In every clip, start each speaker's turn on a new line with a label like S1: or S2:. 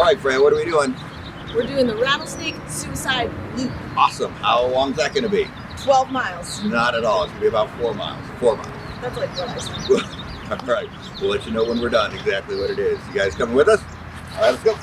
S1: right, Fran, what are we doing?
S2: We're doing the Rattlesnake Suicide Loop.
S1: Awesome. How long is that going to be?
S2: 12 miles.
S1: Not at all. It's going to be about 4 miles. 4 miles.
S2: That's like what I said.
S1: All right. We'll let you know when we're done exactly what it is. You guys coming with us? All right, let's go.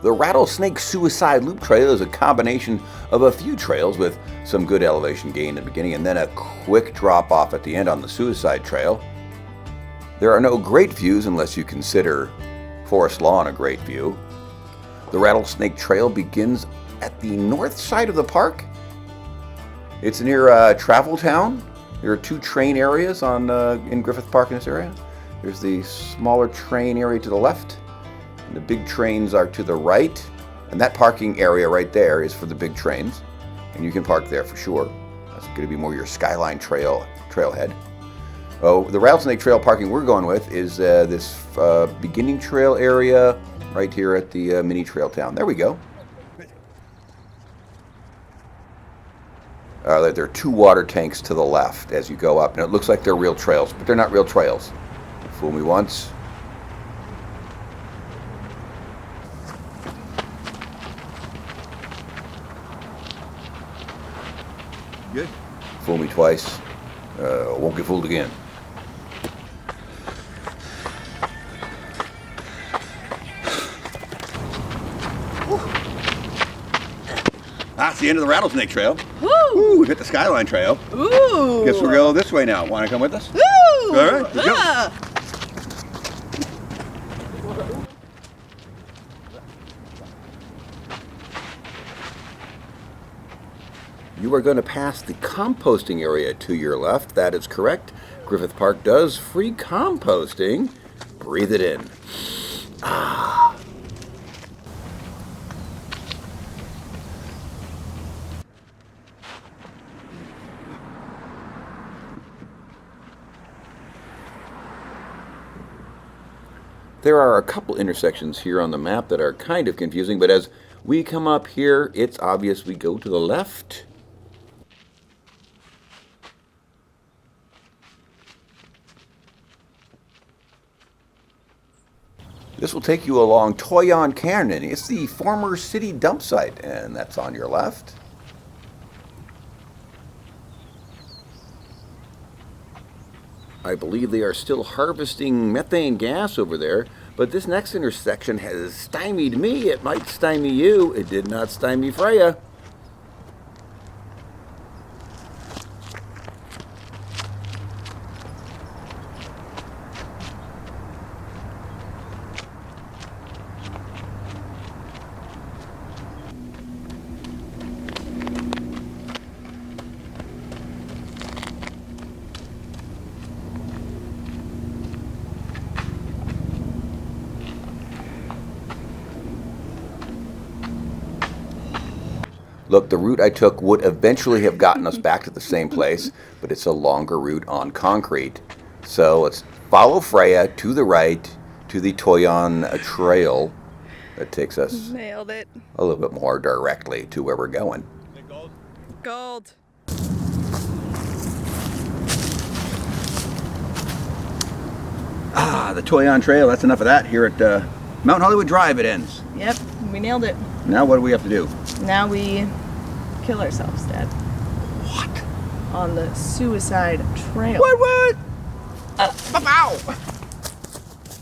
S1: The Rattlesnake Suicide Loop Trail is a combination of a few trails with some good elevation gain in the beginning and then a quick drop off at the end on the Suicide Trail. There are no great views unless you consider Forest Lawn a great view. The Rattlesnake Trail begins at the north side of the park. It's near Travel Town. There are 2 train areas in Griffith Park in this area. There's the smaller train area to the left. And the big trains are to the right, and that parking area right there is for the big trains, and you can park there for sure. That's going to be more your Skyline trailhead. Oh, the Rattlesnake Trail parking we're going with is this beginning trail area right here at the mini trail town. There we go. There are 2 water tanks to the left as you go up, and it looks like they're real trails, but they're not real trails. Fool me once. Good. Fool me twice. Won't get fooled again. That's the end of the Rattlesnake Trail.
S2: Woo!
S1: Ooh, we've hit the Skyline Trail.
S2: Ooh!
S1: Guess we'll go this way now. Want to come with us?
S2: Woo!
S1: All right, let's go. You are going to pass the composting area to your left. That is correct. Griffith Park does free composting. Breathe it in. Ah. There are a couple intersections here on the map that are kind of confusing, but as we come up here, it's obvious we go to the left. This will take you along Toyon Canyon. It's the former city dump site, and that's on your left. I believe they are still harvesting methane gas over there, but this next intersection has stymied me. It might stymie you. It did not stymie Freya. Look, the route I took would eventually have gotten us back to the same place, but it's a longer route on concrete. So let's follow Freya to the right to the Toyon Trail. That takes us
S2: Nailed it.
S1: a little bit more directly to where we're going.
S2: Gold. Gold.
S1: Ah, the Toyon Trail. That's enough of that. Here at Mount Hollywood Drive it ends.
S2: Yep, we nailed it.
S1: Now what do we have to do?
S2: Now we kill ourselves, Dad.
S1: What?
S2: On the Suicide Trail.
S1: What? Bow!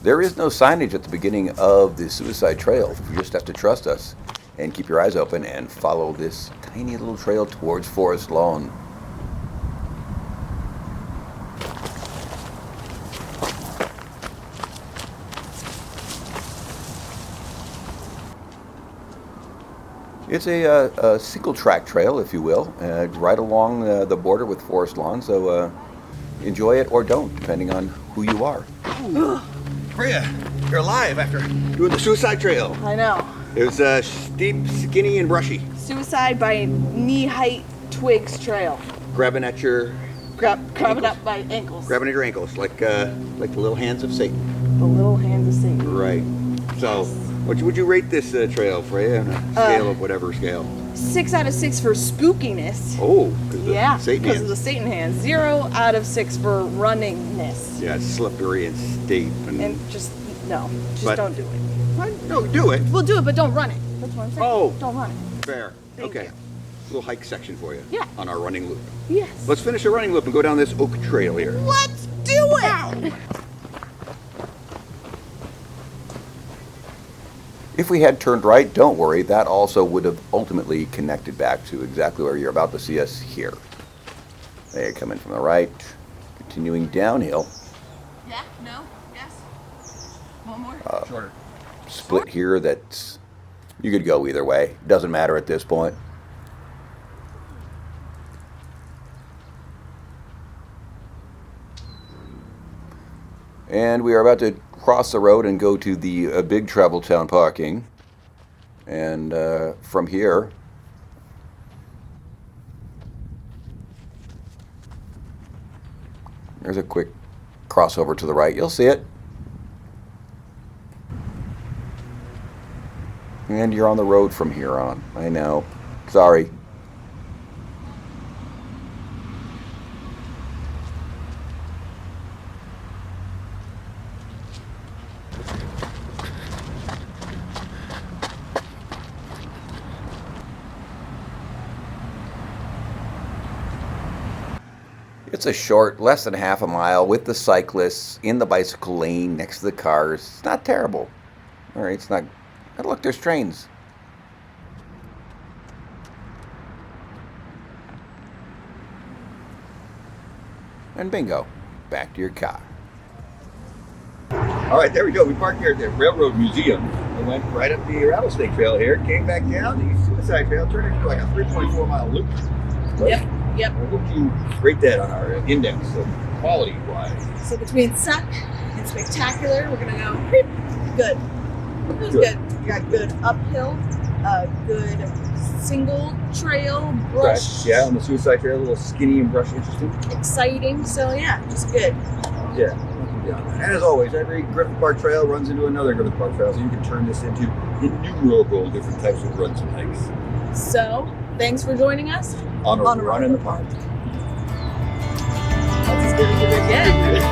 S1: There is no signage at the beginning of the Suicide Trail. You just have to trust us and keep your eyes open and follow this tiny little trail towards Forest Lawn. It's a single track trail, if you will, right along the border with Forest Lawn, so enjoy it or don't, depending on who you are. Freya, you're alive after doing the Suicide Trail.
S2: I know.
S1: It was steep, skinny, and brushy.
S2: Suicide by knee-height twigs trail.
S1: Grabbing at your...
S2: Grabbing up by ankles.
S1: Grabbing at your ankles, like the little hands of Satan.
S2: The little hands of Satan.
S1: Right. So, What would you rate this trail, Freya, on a scale of whatever scale?
S2: 6 out of 6 for spookiness.
S1: Oh, because
S2: Yeah,
S1: Satan
S2: because
S1: hands.
S2: of the Satan hands. 0 out of 6 for runningness.
S1: Yeah, it's slippery and steep.
S2: And just
S1: But-
S2: don't do it.
S1: No, do it.
S2: We'll do it, but don't run it. That's what I'm saying.
S1: Oh.
S2: Don't run it.
S1: Fair.
S2: Thank
S1: Okay.
S2: you.
S1: Little hike section for you.
S2: Yeah.
S1: On our running loop.
S2: Yes.
S1: Let's finish the running loop and go down this oak trail here.
S2: Let's do it!
S1: If we had turned right, don't worry, that also would have ultimately connected back to exactly where you're about to see us here. They come in from the right, continuing downhill.
S2: Yeah, no, yes. One more.
S3: Shorter.
S1: Split here that's, you could go either way. Doesn't matter at this point. And we are about to cross the road and go to the big travel town parking. And from here, there's a quick crossover to the right. You'll see it. And you're on the road from here on. I know. Sorry. It's a short, less than half a mile with the cyclists in the bicycle lane next to the cars. It's not terrible. All right, it's not. And look, there's trains. And bingo, back to your car. All right, there we go. We parked here at the Railroad Museum. We went right up the Rattlesnake Trail here, came back down the Suicide Trail, turned into like a 3.4 mile loop.
S2: Yep.
S1: What would you rate that on our index of quality-wise?
S2: So between suck and spectacular, we're gonna go good. It was
S1: Good.
S2: good. You got good uphill, good single trail, brush,
S1: Yeah, on the Suicide Trail, a little skinny and brush, interesting.
S2: exciting. So yeah, just good.
S1: Yeah. And as always, every Griffith Park Trail runs into another Griffith Park Trail, so you can turn this into innumerable different types of runs and hikes.
S2: So thanks for joining us
S1: On a
S2: on a
S1: run in the park.
S2: That's as good as it gets.